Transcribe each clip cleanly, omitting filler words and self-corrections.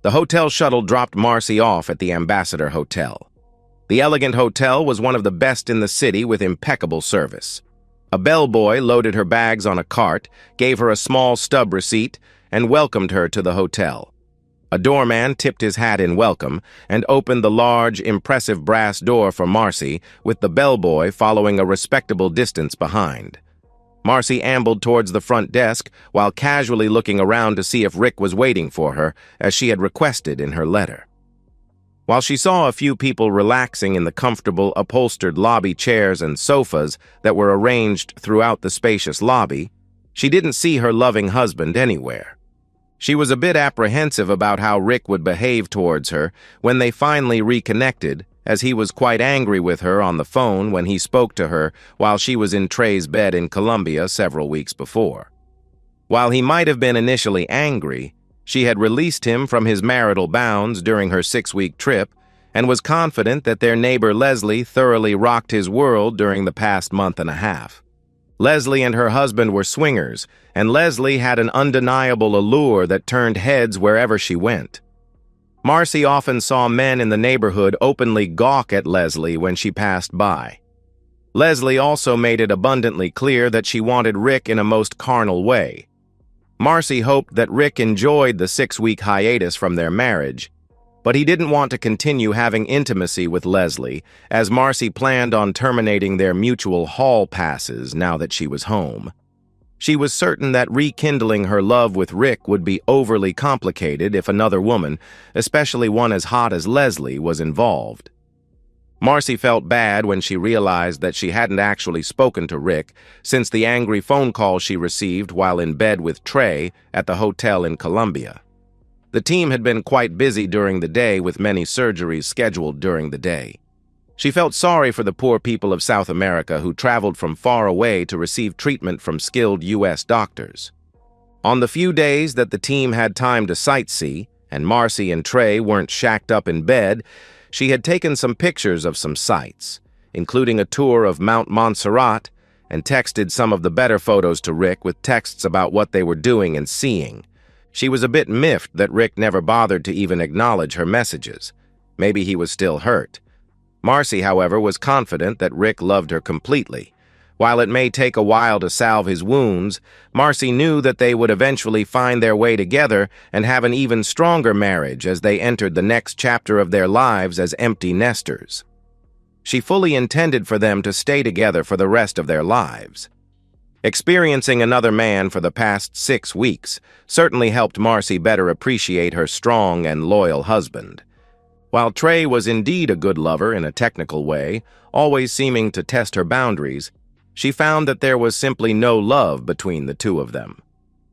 The hotel shuttle dropped Marcy off at the Ambassador Hotel. The elegant hotel was one of the best in the city with impeccable service. A bellboy loaded her bags on a cart, gave her a small stub receipt, and welcomed her to the hotel. A doorman tipped his hat in welcome and opened the large, impressive brass door for Marcy, with the bellboy following a respectable distance behind. Marcy ambled towards the front desk while casually looking around to see if Rick was waiting for her, as she had requested in her letter. While she saw a few people relaxing in the comfortable, upholstered lobby chairs and sofas that were arranged throughout the spacious lobby, she didn't see her loving husband anywhere. She was a bit apprehensive about how Rick would behave towards her when they finally reconnected, as he was quite angry with her on the phone when he spoke to her while she was in Trey's bed in Colombia several weeks before. While he might have been initially angry, she had released him from his marital bounds during her 6-week trip and was confident that their neighbor Leslie thoroughly rocked his world during the past month and a half. Leslie and her husband were swingers, and Leslie had an undeniable allure that turned heads wherever she went. Marcy often saw men in the neighborhood openly gawk at Leslie when she passed by. Leslie also made it abundantly clear that she wanted Rick in a most carnal way. Marcy hoped that Rick enjoyed the 6-week hiatus from their marriage, but he didn't want to continue having intimacy with Leslie, as Marcy planned on terminating their mutual hall passes now that she was home. She was certain that rekindling her love with Rick would be overly complicated if another woman, especially one as hot as Leslie, was involved. Marcy felt bad when she realized that she hadn't actually spoken to Rick since the angry phone call she received while in bed with Trey at the hotel in Colombia. The team had been quite busy during the day with many surgeries scheduled during the day. She felt sorry for the poor people of South America who traveled from far away to receive treatment from skilled U.S. doctors. On the few days that the team had time to sightsee, and Marcy and Trey weren't shacked up in bed, she had taken some pictures of some sights, including a tour of Mount Montserrat, and texted some of the better photos to Rick with texts about what they were doing and seeing. She was a bit miffed that Rick never bothered to even acknowledge her messages. Maybe he was still hurt. Marcy, however, was confident that Rick loved her completely. While it may take a while to salve his wounds, Marcy knew that they would eventually find their way together and have an even stronger marriage as they entered the next chapter of their lives as empty nesters. She fully intended for them to stay together for the rest of their lives. Experiencing another man for the past 6 weeks certainly helped Marcy better appreciate her strong and loyal husband. While Trey was indeed a good lover in a technical way, always seeming to test her boundaries, she found that there was simply no love between the two of them.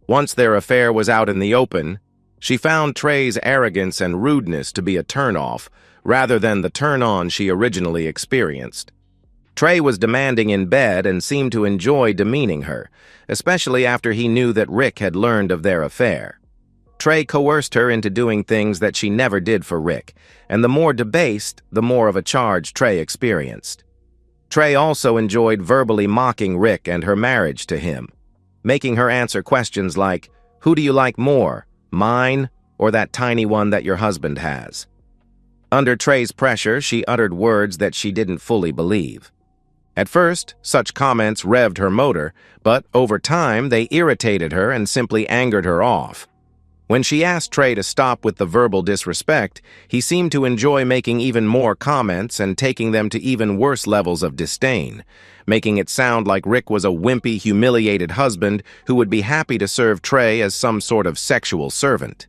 Once their affair was out in the open, she found Trey's arrogance and rudeness to be a turn-off rather than the turn-on she originally experienced. Trey was demanding in bed and seemed to enjoy demeaning her, especially after he knew that Rick had learned of their affair. Trey coerced her into doing things that she never did for Rick, and the more debased, the more of a charge Trey experienced. Trey also enjoyed verbally mocking Rick and her marriage to him, making her answer questions like, "Who do you like more, mine or that tiny one that your husband has?" Under Trey's pressure, she uttered words that she didn't fully believe. At first, such comments revved her motor, but over time they irritated her and simply angered her off. When she asked Trey to stop with the verbal disrespect, he seemed to enjoy making even more comments and taking them to even worse levels of disdain, making it sound like Rick was a wimpy, humiliated husband who would be happy to serve Trey as some sort of sexual servant.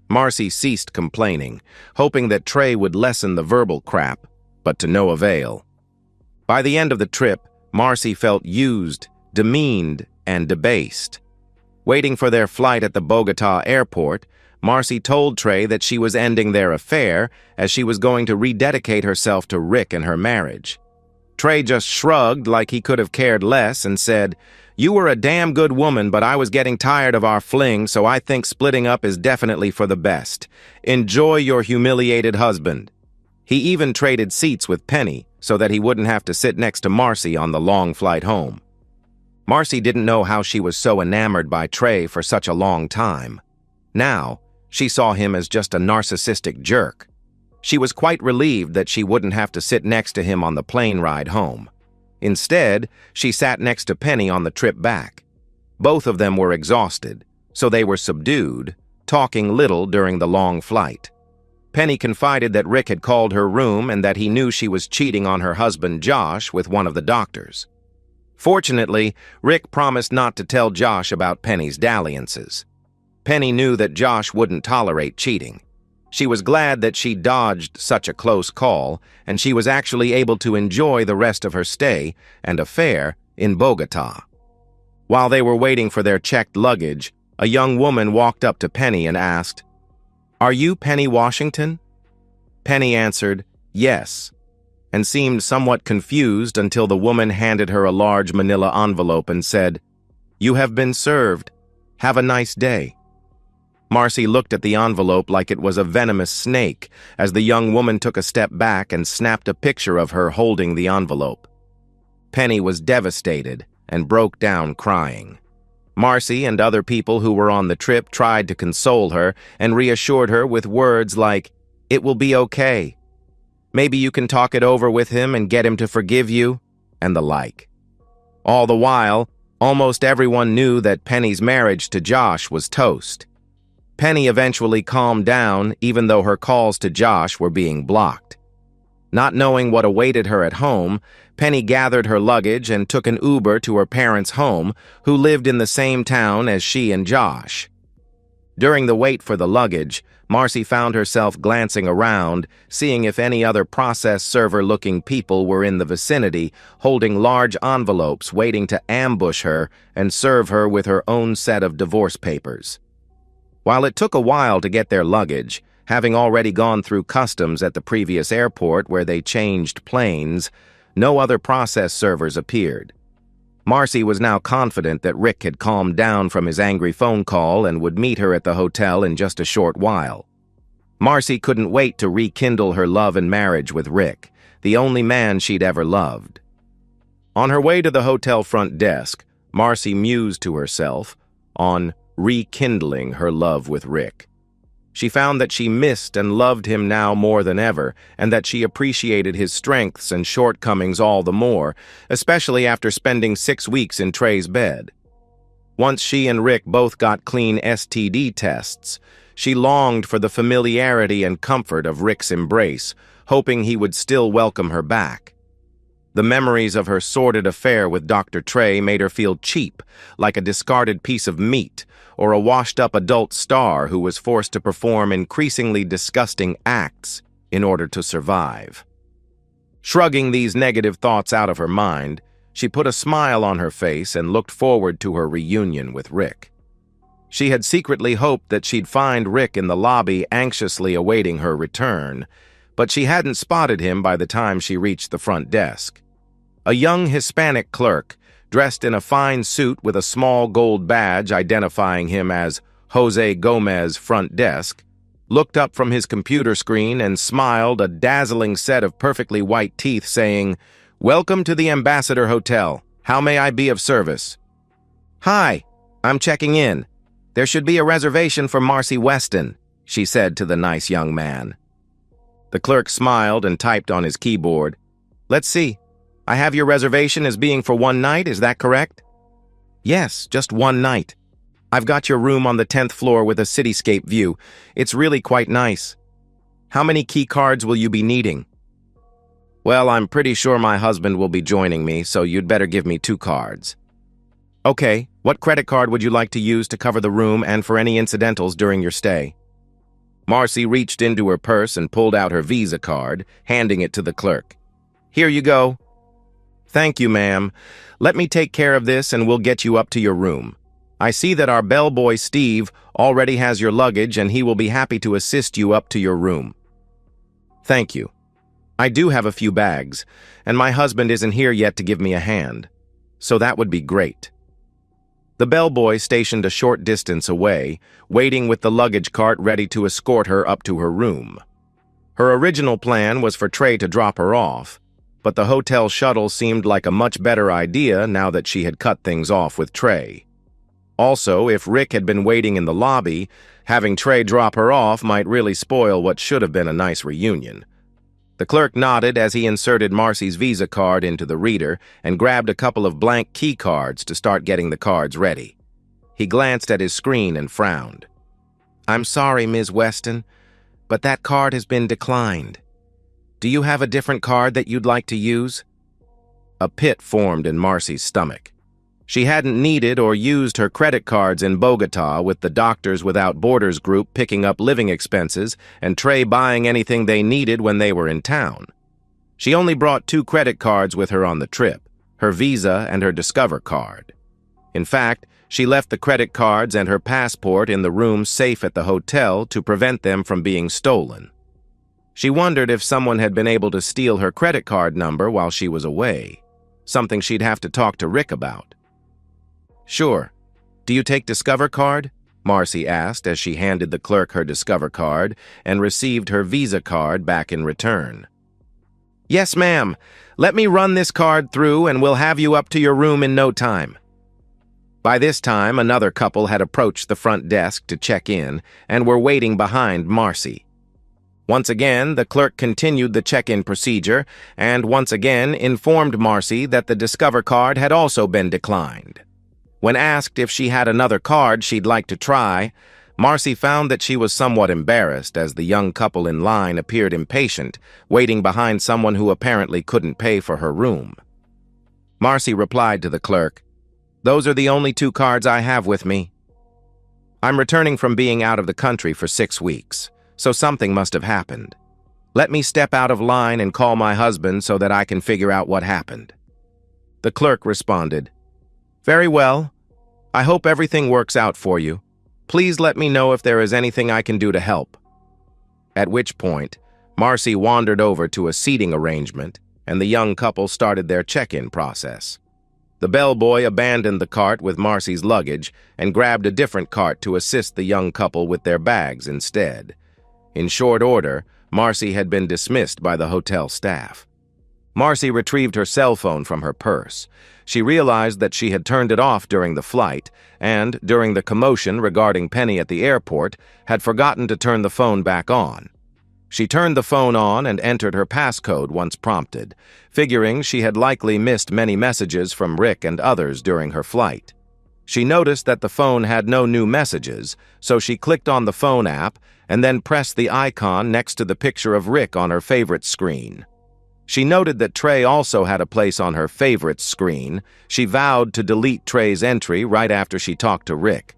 Marcy ceased complaining, hoping that Trey would lessen the verbal crap, but to no avail. By the end of the trip, Marcy felt used, demeaned, and debased. Waiting for their flight at the Bogota airport, Marcy told Trey that she was ending their affair as she was going to rededicate herself to Rick and her marriage. Trey just shrugged like he could have cared less and said, "You were a damn good woman, but I was getting tired of our fling, so I think splitting up is definitely for the best. Enjoy your humiliated husband." He even traded seats with Penny so that he wouldn't have to sit next to Marcy on the long flight home. Marcy didn't know how she was so enamored by Trey for such a long time. Now, She saw him as just a narcissistic jerk. She was quite relieved that she wouldn't have to sit next to him on the plane ride home. Instead, she sat next to Penny on the trip back. Both of them were exhausted, so they were subdued, talking little during the long flight. Penny confided that Rick had called her room and that he knew she was cheating on her husband Josh with one of the doctors. Fortunately, Rick promised not to tell Josh about Penny's dalliances. Penny knew that Josh wouldn't tolerate cheating. She was glad that she dodged such a close call, and she was actually able to enjoy the rest of her stay and affair in Bogota. While they were waiting for their checked luggage, a young woman walked up to Penny and asked, "Are you Penny Washington?" Penny answered, "Yes," and seemed somewhat confused until the woman handed her a large manila envelope and said, "You have been served. Have a nice day." Marcy looked at the envelope like it was a venomous snake as the young woman took a step back and snapped a picture of her holding the envelope. Penny was devastated and broke down crying. Marcy and other people who were on the trip tried to console her and reassured her with words like, "It will be okay. Maybe you can talk it over with him and get him to forgive you," and the like. All the while, almost everyone knew that Penny's marriage to Josh was toast. Penny eventually calmed down, even though her calls to Josh were being blocked. Not knowing what awaited her at home, Penny gathered her luggage and took an Uber to her parents' home, who lived in the same town as she and Josh. During the wait for the luggage, Marcy found herself glancing around, seeing if any other process server-looking people were in the vicinity, holding large envelopes waiting to ambush her and serve her with her own set of divorce papers. While it took a while to get their luggage, having already gone through customs at the previous airport where they changed planes, no other process servers appeared. Marcy was now confident that Rick had calmed down from his angry phone call and would meet her at the hotel in just a short while. Marcy couldn't wait to rekindle her love and marriage with Rick, the only man she'd ever loved. On her way to the hotel front desk, Marcy mused to herself on rekindling her love with Rick. She found that she missed and loved him now more than ever, and that she appreciated his strengths and shortcomings all the more, especially after spending 6 weeks in Trey's bed. Once she and Rick both got clean STD tests, she longed for the familiarity and comfort of Rick's embrace, hoping he would still welcome her back. The memories of her sordid affair with Dr. Trey made her feel cheap, like a discarded piece of meat, or a washed-up adult star who was forced to perform increasingly disgusting acts in order to survive. Shrugging these negative thoughts out of her mind, she put a smile on her face and looked forward to her reunion with Rick. She had secretly hoped that she'd find Rick in the lobby anxiously awaiting her return, but she hadn't spotted him by the time she reached the front desk. A young Hispanic clerk, dressed in a fine suit with a small gold badge identifying him as Jose Gomez Front Desk, looked up from his computer screen and smiled a dazzling set of perfectly white teeth, saying, "Welcome to the Ambassador Hotel. How may I be of service?" "Hi, I'm checking in. There should be a reservation for Marcy Weston," she said to the nice young man. The clerk smiled and typed on his keyboard. "Let's see. I have your reservation as being for one night, is that correct?" "Yes, just one night. I've got your room on the 10th floor with a cityscape view. It's really quite nice. How many key cards will you be needing?" "Well, I'm pretty sure my husband will be joining me, so you'd better give me 2 cards. "Okay, what credit card would you like to use to cover the room and for any incidentals during your stay?" Marcy reached into her purse and pulled out her Visa card, handing it to the clerk. "Here you go." "Thank you, ma'am. Let me take care of this and we'll get you up to your room. I see that our bellboy Steve already has your luggage and he will be happy to assist you up to your room." "Thank you. I do have a few bags, and my husband isn't here yet to give me a hand, so that would be great." The bellboy stationed a short distance away, waiting with the luggage cart ready to escort her up to her room. Her original plan was for Trey to drop her off, but the hotel shuttle seemed like a much better idea now that she had cut things off with Trey. Also, if Rick had been waiting in the lobby, Having Trey drop her off might really spoil what should have been a nice reunion. The clerk nodded as he inserted Marcy's Visa card into the reader and grabbed a couple of blank key cards to start getting the cards ready. He glanced at his screen and frowned. "I'm sorry, Ms. Weston, but that card has been declined. Do you have a different card that you'd like to use?" A pit formed in Marcy's stomach. She hadn't needed or used her credit cards in Bogota, with the Doctors Without Borders group picking up living expenses and Trey buying anything they needed when they were in town. She only brought 2 credit cards with her on the trip, her Visa and her Discover card. In fact, she left the credit cards and her passport in the room safe at the hotel to prevent them from being stolen. She wondered if someone had been able to steal her credit card number while she was away, something she'd have to talk to Rick about. "Sure. Do you take Discover card?" Marcy asked as she handed the clerk her Discover card and received her Visa card back in return. "Yes, ma'am. Let me run this card through and we'll have you up to your room in no time." By this time, another couple had approached the front desk to check in and were waiting behind Marcy. Once again, the clerk continued the check-in procedure and once again informed Marcy that the Discover card had also been declined. When asked if she had another card she'd like to try, Marcy found that she was somewhat embarrassed as the young couple in line appeared impatient, waiting behind someone who apparently couldn't pay for her room. Marcy replied to the clerk, "Those are the only 2 cards I have with me. I'm returning from being out of the country for 6 weeks, so something must have happened. Let me step out of line and call my husband so that I can figure out what happened." The clerk responded, "Very well. I hope everything works out for you. Please let me know if there is anything I can do to help." At which point, Marcy wandered over to a seating arrangement, and the young couple started their check-in process. The bellboy abandoned the cart with Marcy's luggage and grabbed a different cart to assist the young couple with their bags instead. In short order, Marcy had been dismissed by the hotel staff. Marcy retrieved her cell phone from her purse. She realized that she had turned it off during the flight and, during the commotion regarding Penny at the airport, had forgotten to turn the phone back on. She turned the phone on and entered her passcode once prompted, figuring she had likely missed many messages from Rick and others during her flight. She noticed that the phone had no new messages, so she clicked on the phone app and then pressed the icon next to the picture of Rick on her favorites screen. She noted that Trey also had a place on her favorites screen. She vowed to delete Trey's entry right after she talked to Rick.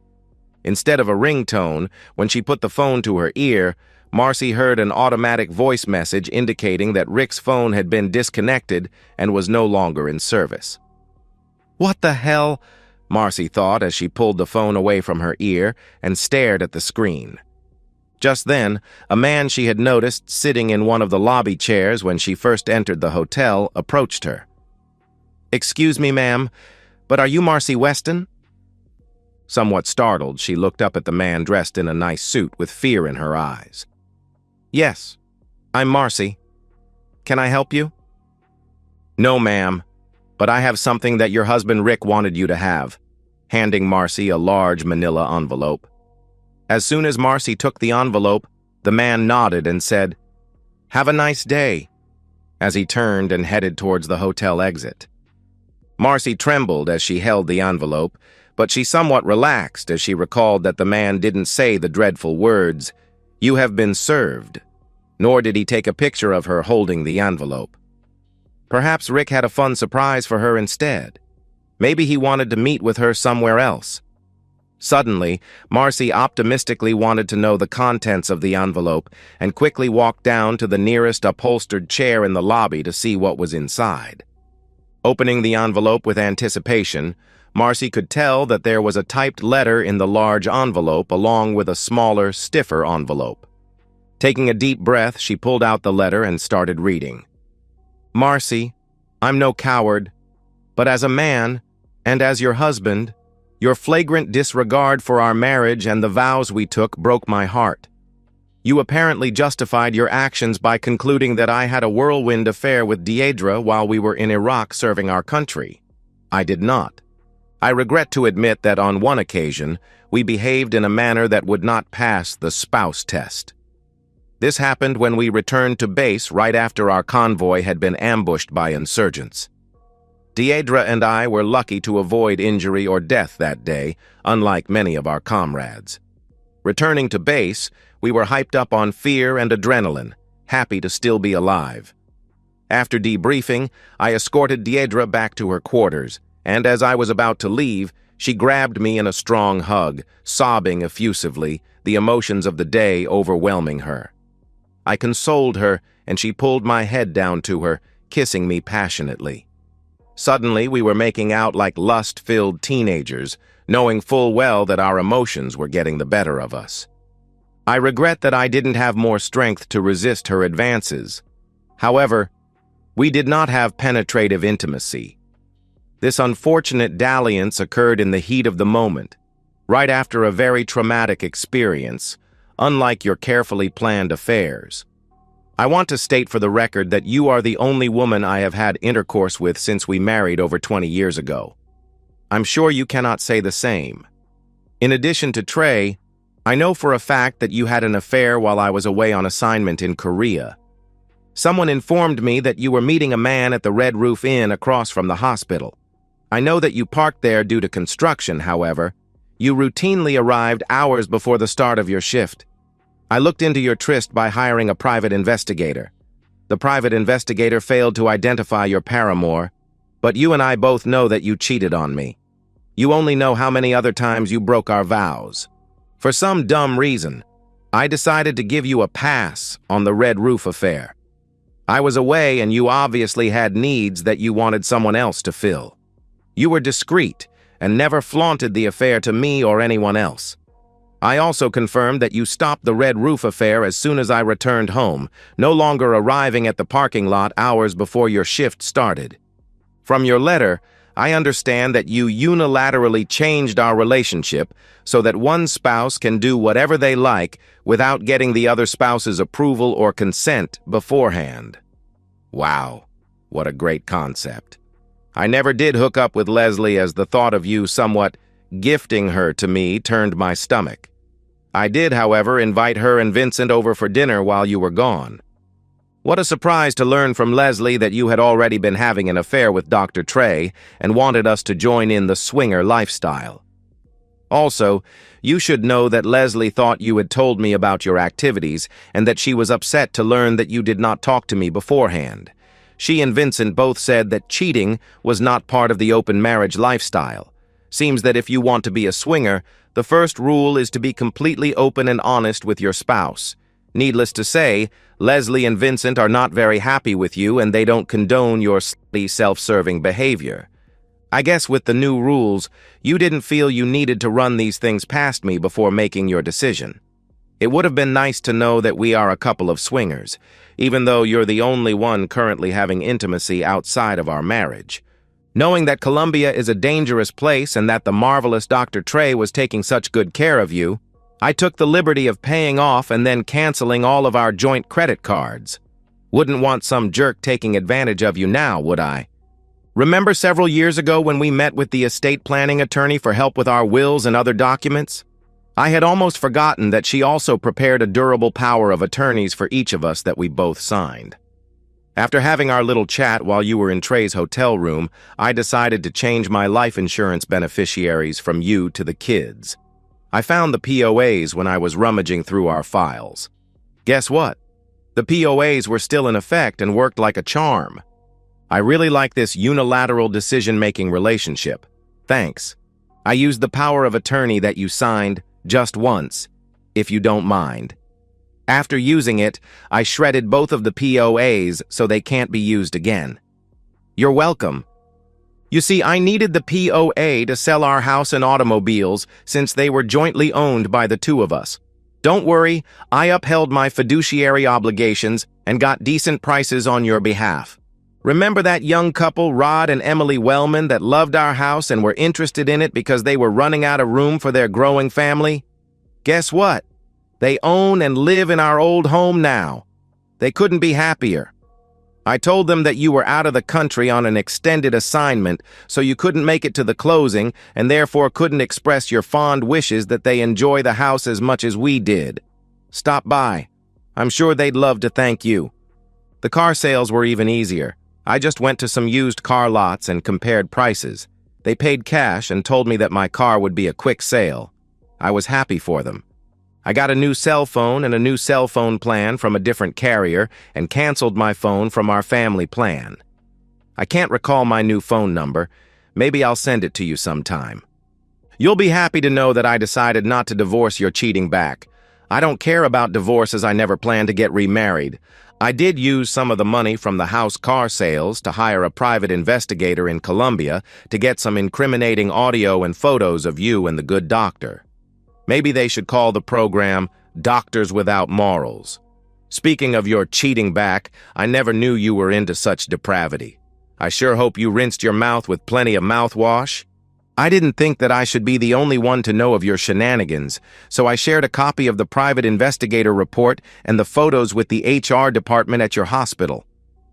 Instead of a ringtone, when she put the phone to her ear, Marcy heard an automatic voice message indicating that Rick's phone had been disconnected and was no longer in service. "What the hell?" Marcy thought as she pulled the phone away from her ear and stared at the screen. Just then, a man she had noticed sitting in one of the lobby chairs when she first entered the hotel approached her. "Excuse me, ma'am, but are you Marcy Weston?" Somewhat startled, she looked up at the man dressed in a nice suit with fear in her eyes. "Yes, I'm Marcy. Can I help you?" "No, ma'am, but I have something that your husband Rick wanted you to have," handing Marcy a large manila envelope. As soon as Marcy took the envelope, the man nodded and said, "Have a nice day," as he turned and headed towards the hotel exit. Marcy trembled as she held the envelope, but she somewhat relaxed as she recalled that the man didn't say the dreadful words, "You have been served," nor did he take a picture of her holding the envelope. Perhaps Rick had a fun surprise for her instead. Maybe he wanted to meet with her somewhere else. Suddenly, Marcy optimistically wanted to know the contents of the envelope and quickly walked down to the nearest upholstered chair in the lobby to see what was inside. Opening the envelope with anticipation, Marcy could tell that there was a typed letter in the large envelope along with a smaller, stiffer envelope. Taking a deep breath, she pulled out the letter and started reading. "Marcy, I'm no coward, but as a man, and as your husband, your flagrant disregard for our marriage and the vows we took broke my heart. You apparently justified your actions by concluding that I had a whirlwind affair with Deidre while we were in Iraq serving our country. I did not. I regret to admit that on one occasion, we behaved in a manner that would not pass the spouse test. This happened when we returned to base right after our convoy had been ambushed by insurgents. Deidre and I were lucky to avoid injury or death that day, unlike many of our comrades. Returning to base, we were hyped up on fear and adrenaline, happy to still be alive. After debriefing, I escorted Deidre back to her quarters, and as I was about to leave, she grabbed me in a strong hug, sobbing effusively, the emotions of the day overwhelming her. I consoled her, and she pulled my head down to her, kissing me passionately. Suddenly, we were making out like lust-filled teenagers, knowing full well that our emotions were getting the better of us. I regret that I didn't have more strength to resist her advances. However, we did not have penetrative intimacy. This unfortunate dalliance occurred in the heat of the moment, right after a very traumatic experience, unlike your carefully planned affairs. I want to state for the record that you are the only woman I have had intercourse with since we married over 20 years ago. I'm sure you cannot say the same. In addition to Trey, I know for a fact that you had an affair while I was away on assignment in Korea. Someone informed me that you were meeting a man at the Red Roof Inn across from the hospital. I know that you parked there due to construction, however. You routinely arrived hours before the start of your shift. I looked into your tryst by hiring a private investigator. The private investigator failed to identify your paramour, but you and I both know that you cheated on me. You only know how many other times you broke our vows. For some dumb reason, I decided to give you a pass on the Red Roof affair. I was away and you obviously had needs that you wanted someone else to fill. You were discreet and never flaunted the affair to me or anyone else. I also confirmed that you stopped the Red Roof affair as soon as I returned home, no longer arriving at the parking lot hours before your shift started. From your letter, I understand that you unilaterally changed our relationship so that one spouse can do whatever they like without getting the other spouse's approval or consent beforehand. Wow, what a great concept. I never did hook up with Leslie, as the thought of you somewhat gifting her to me turned my stomach. I did, however, invite her and Vincent over for dinner while you were gone. What a surprise to learn from Leslie that you had already been having an affair with Dr. Trey and wanted us to join in the swinger lifestyle. Also, you should know that Leslie thought you had told me about your activities and that she was upset to learn that you did not talk to me beforehand. She and Vincent both said that cheating was not part of the open marriage lifestyle. Seems that if you want to be a swinger, the first rule is to be completely open and honest with your spouse. Needless to say, Leslie and Vincent are not very happy with you and they don't condone your self-serving behavior. I guess with the new rules, you didn't feel you needed to run these things past me before making your decision. It would have been nice to know that we are a couple of swingers, even though you're the only one currently having intimacy outside of our marriage. Knowing that Colombia is a dangerous place and that the marvelous Dr. Trey was taking such good care of you, I took the liberty of paying off and then canceling all of our joint credit cards. Wouldn't want some jerk taking advantage of you now, would I? Remember several years ago when we met with the estate planning attorney for help with our wills and other documents? I had almost forgotten that she also prepared a durable power of attorneys for each of us that we both signed. After having our little chat while you were in Trey's hotel room, I decided to change my life insurance beneficiaries from you to the kids. I found the POAs when I was rummaging through our files. Guess what? The POAs were still in effect and worked like a charm. I really like this unilateral decision-making relationship. Thanks. I used the power of attorney that you signed just once, if you don't mind. After using it, I shredded both of the POAs so they can't be used again. You're welcome. You see, I needed the POA to sell our house and automobiles since they were jointly owned by the two of us. Don't worry, I upheld my fiduciary obligations and got decent prices on your behalf. Remember that young couple, Rod and Emily Wellman, that loved our house and were interested in it because they were running out of room for their growing family? Guess what? They own and live in our old home now. They couldn't be happier. I told them that you were out of the country on an extended assignment, so you couldn't make it to the closing and therefore couldn't express your fond wishes that they enjoy the house as much as we did. Stop by. I'm sure they'd love to thank you. The car sales were even easier. I just went to some used car lots and compared prices. They paid cash and told me that my car would be a quick sale. I was happy for them. I got a new cell phone and a new cell phone plan from a different carrier and canceled my phone from our family plan. I can't recall my new phone number. Maybe I'll send it to you sometime. You'll be happy to know that I decided not to divorce your cheating back. I don't care about divorce as I never plan to get remarried. I did use some of the money from the house car sales to hire a private investigator in Colombia to get some incriminating audio and photos of you and the good doctor. Maybe they should call the program Doctors Without Morals. Speaking of your cheating back, I never knew you were into such depravity. I sure hope you rinsed your mouth with plenty of mouthwash. I didn't think that I should be the only one to know of your shenanigans, so I shared a copy of the private investigator report and the photos with the HR department at your hospital.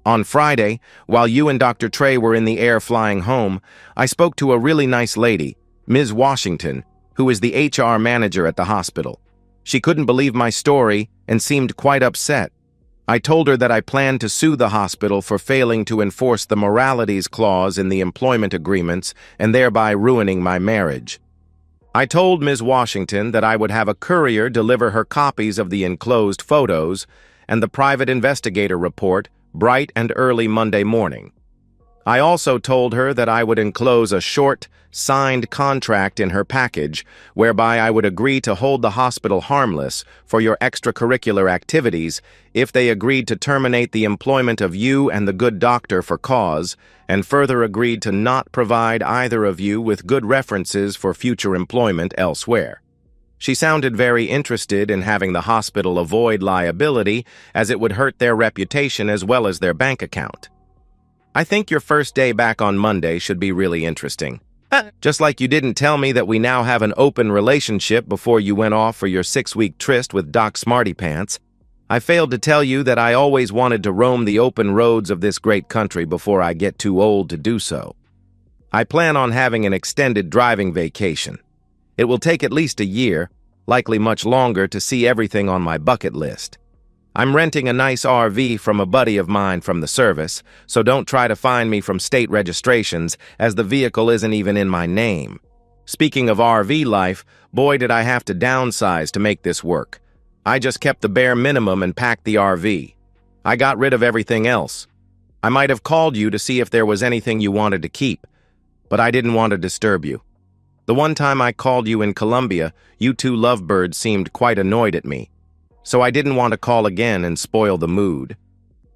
On Friday, while you and Dr. Trey were in the air flying home, I spoke to a really nice lady, Ms. Washington, who is the HR manager at the hospital. She couldn't believe my story and seemed quite upset. I told her that I planned to sue the hospital for failing to enforce the moralities clause in the employment agreements and thereby ruining my marriage. I told Ms. Washington that I would have a courier deliver her copies of the enclosed photos and the private investigator report bright and early Monday morning. I also told her that I would enclose a short, signed contract in her package whereby I would agree to hold the hospital harmless for your extracurricular activities if they agreed to terminate the employment of you and the good doctor for cause, and further agreed to not provide either of you with good references for future employment elsewhere. She sounded very interested in having the hospital avoid liability, as it would hurt their reputation as well as their bank account. I think your first day back on Monday should be really interesting. Just like you didn't tell me that we now have an open relationship before you went off for your 6-week tryst with Doc Smarty Pants, I failed to tell you that I always wanted to roam the open roads of this great country before I get too old to do so. I plan on having an extended driving vacation. It will take at least a year, likely much longer, to see everything on my bucket list. I'm renting a nice RV from a buddy of mine from the service, so don't try to find me from state registrations, as the vehicle isn't even in my name. Speaking of RV life, boy did I have to downsize to make this work. I just kept the bare minimum and packed the RV. I got rid of everything else. I might have called you to see if there was anything you wanted to keep, but I didn't want to disturb you. The one time I called you in Colombia, you two lovebirds seemed quite annoyed at me. So I didn't want to call again and spoil the mood.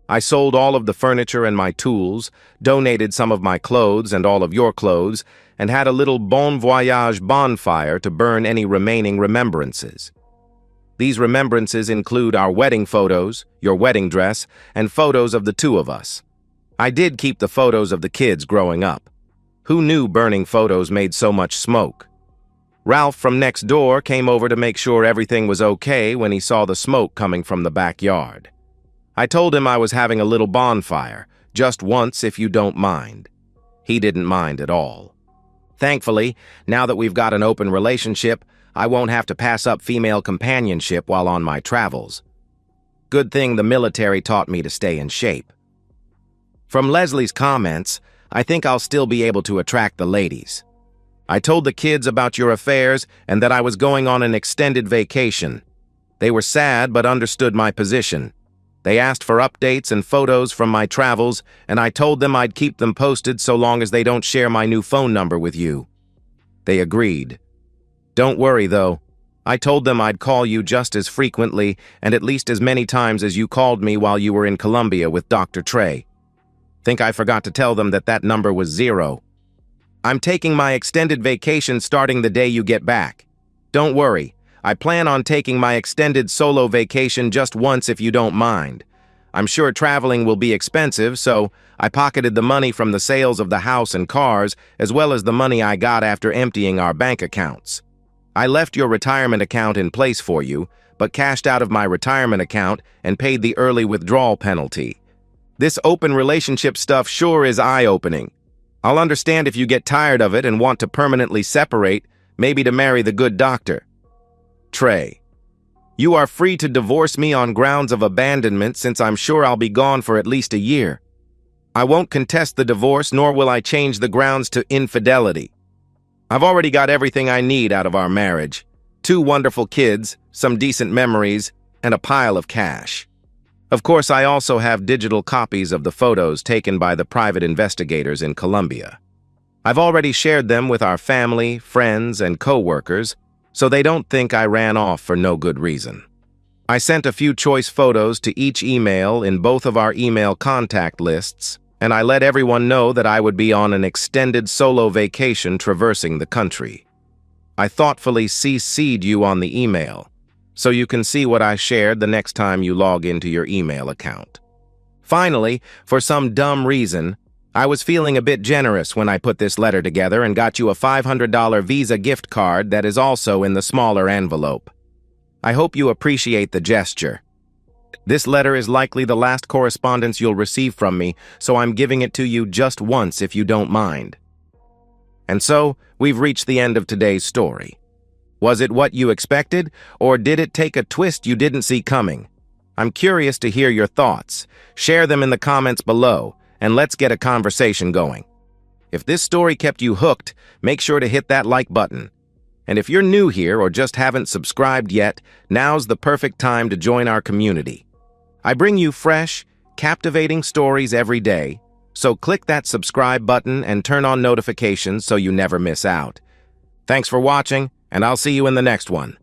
I sold all of the furniture and my tools, donated some of my clothes and all of your clothes, and had a little bon voyage bonfire to burn any remaining remembrances. These remembrances include our wedding photos, your wedding dress, and photos of the two of us. I did keep the photos of the kids growing up. Who knew burning photos made so much smoke? Ralph from next door came over to make sure everything was okay when he saw the smoke coming from the backyard. I told him I was having a little bonfire, just once if you don't mind. He didn't mind at all. Thankfully, now that we've got an open relationship, I won't have to pass up female companionship while on my travels. Good thing the military taught me to stay in shape. From Leslie's comments, I think I'll still be able to attract the ladies. I told the kids about your affairs and that I was going on an extended vacation. They were sad but understood my position. They asked for updates and photos from my travels, and I told them I'd keep them posted so long as they don't share my new phone number with you. They agreed. Don't worry, though. I told them I'd call you just as frequently and at least as many times as you called me while you were in Colombia with Dr. Trey. Think I forgot to tell them that that number was 0. I'm taking my extended vacation starting the day you get back. Don't worry, I plan on taking my extended solo vacation just once if you don't mind. I'm sure traveling will be expensive, so I pocketed the money from the sales of the house and cars, as well as the money I got after emptying our bank accounts. I left your retirement account in place for you, but cashed out of my retirement account and paid the early withdrawal penalty. This open relationship stuff sure is eye-opening. I'll understand if you get tired of it and want to permanently separate, maybe to marry the good doctor. Trey, you are free to divorce me on grounds of abandonment since I'm sure I'll be gone for at least a year. I won't contest the divorce, nor will I change the grounds to infidelity. I've already got everything I need out of our marriage. 2 wonderful kids, some decent memories, and a pile of cash. Of course, I also have digital copies of the photos taken by the private investigators in Colombia. I've already shared them with our family, friends, and co-workers, so they don't think I ran off for no good reason. I sent a few choice photos to each email in both of our email contact lists, and I let everyone know that I would be on an extended solo vacation traversing the country. I thoughtfully CC'd you on the email, so you can see what I shared the next time you log into your email account. Finally, for some dumb reason, I was feeling a bit generous when I put this letter together and got you a $500 Visa gift card that is also in the smaller envelope. I hope you appreciate the gesture. This letter is likely the last correspondence you'll receive from me, so I'm giving it to you just once if you don't mind. And so, we've reached the end of today's story. Was it what you expected, or did it take a twist you didn't see coming? I'm curious to hear your thoughts. Share them in the comments below, and let's get a conversation going. If this story kept you hooked, make sure to hit that like button. And if you're new here or just haven't subscribed yet, now's the perfect time to join our community. I bring you fresh, captivating stories every day, so click that subscribe button and turn on notifications so you never miss out. Thanks for watching, and I'll see you in the next one.